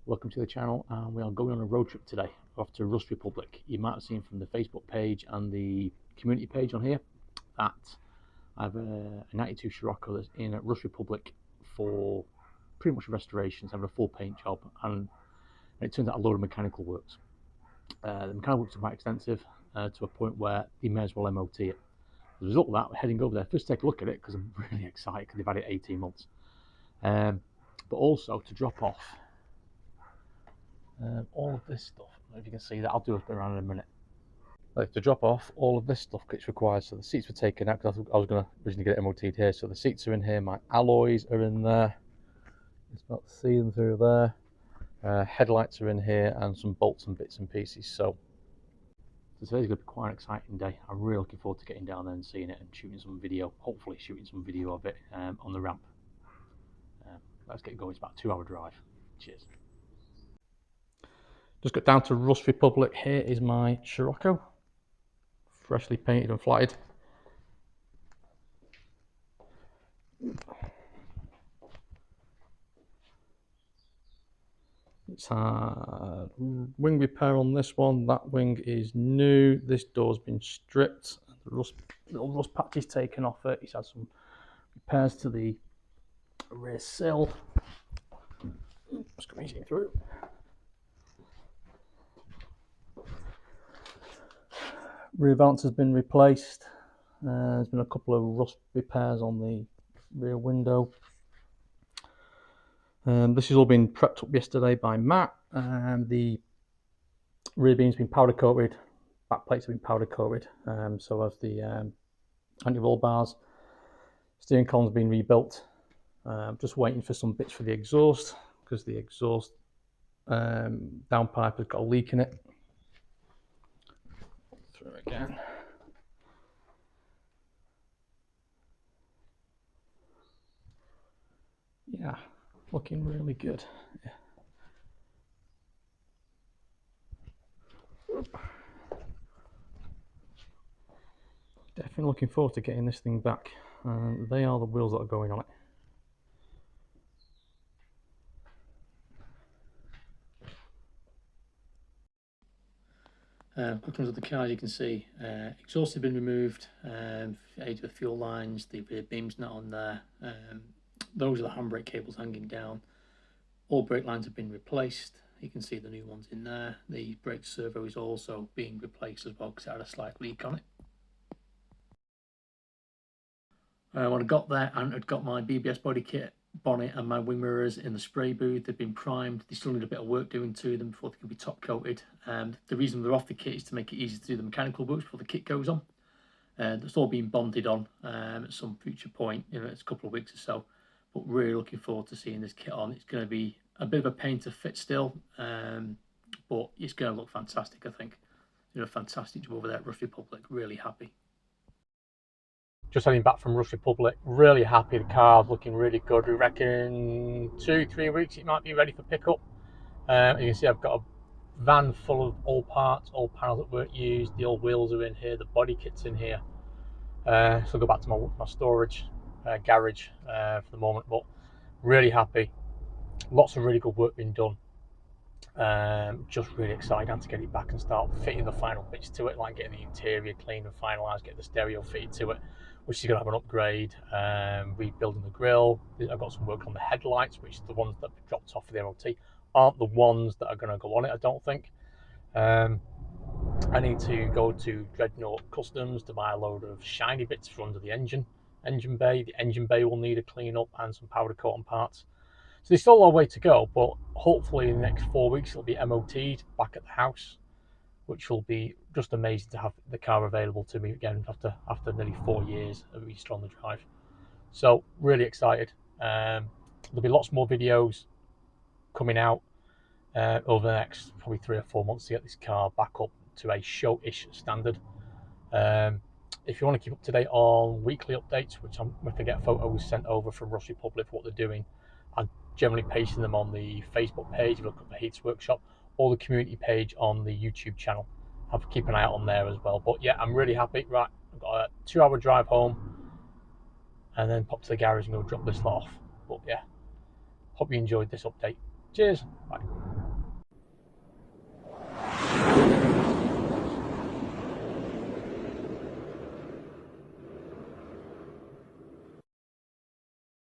Welcome to the channel, and we are going on a road trip today. We're off to Rust Republic. You might have seen from the Facebook page and the community page on here that I have a 92 Scirocco that's in at Rust Republic for pretty much restorations, having a full paint job, and it turns out a load of mechanical works. The mechanical works are quite extensive to a point where you may as well MOT it. As a result of that, we're heading over there first to take a look at it because I'm really excited because they've had it 18 months. But also to drop off all of this stuff. I don't know if you can see that. I'll do it around in a minute. Like to drop off all of this stuff that's required. So the seats were taken out because I was going to originally get it MOT'd here. So the seats are in here. My alloys are in there. It's about to see them through there. Headlights are in here and some bolts and bits and pieces. So today's going to be quite an exciting day. I'm really looking forward to getting down there and seeing it and shooting some video. Hopefully shooting some video of it on the ramp. Let's get going. It's about a 2-hour drive. Cheers. Just got down to Rust Republic. Here is my Scirocco, freshly painted and flatted. It's had wing repair on this one. That wing is new. This door's been stripped. The little rust patch is taken off it. It's had some repairs to the rear sill. Squeezing through. Rear valance has been replaced. There's been a couple of rust repairs on the rear window. This has all been prepped up yesterday by Matt. The rear beam's been powder coated, back plates have been powder coated. So has the anti-roll bars. Steering column's been rebuilt. Just waiting for some bits for the exhaust because the exhaust downpipe has got a leak in it. Through again. Yeah, looking really good. Yeah. Definitely looking forward to getting this thing back. They are the wheels that are going on it. Quick runs of the car, as you can see, exhaust has been removed, aided with fuel lines, the rear beam's not on there, those are the handbrake cables hanging down, all brake lines have been replaced, you can see the new ones in there, the brake servo is also being replaced as well because it had a slight leak on it. When I got there and had got my BBS body kit, bonnet and my wing mirrors in the spray booth, they've been primed. They still need a bit of work doing to them before they can be top coated. The reason they're off the kit is to make it easy to do the mechanical works before the kit goes on. It's all been bonded on at some future point, it's a couple of weeks or so, but really looking forward to seeing this kit on. It's going to be a bit of a pain to fit still, but it's going to look fantastic. I think a fantastic job over there at Rust Republic. Really happy. Just heading back from Rust Republic, really happy. The car's looking really good. We reckon 2-3 weeks it might be ready for pickup. You can see I've got a van full of old parts, old panels that weren't used. The old wheels are in here, the body kit's in here. So I'll go back to my storage garage for the moment, but really happy. Lots of really good work being done. Just really excited to get it back and start fitting the final bits to it, like getting the interior cleaned and finalised, getting the stereo fitted to it, which is going to have an upgrade, rebuilding the grille. I've got some work on the headlights, which are the ones that dropped off of the MOT, aren't the ones that are going to go on it, I don't think. I need to go to Dreadnought Customs to buy a load of shiny bits for under the engine bay. The engine bay will need a clean up and some powder coat on parts. So there's still a long way to go, but hopefully in the next 4 weeks it'll be MOT'd back at the house, which will be just amazing to have the car available to me again after nearly 4 years of Easter on the drive. So really excited. There'll be lots more videos coming out over the next probably 3 or 4 months to get this car back up to a show-ish standard. If you want to keep up to date on weekly updates, which if I get photos sent over from Rust Republic for what they're doing, I'm generally pasting them on the Facebook page, if you look at the Heats Workshop, or the community page on the YouTube channel. Keep an eye out on there as well. But yeah, I'm really happy. Right, I've got a 2-hour drive home and then pop to the garage and go drop this lot off. But yeah, hope you enjoyed this update. Cheers. Bye.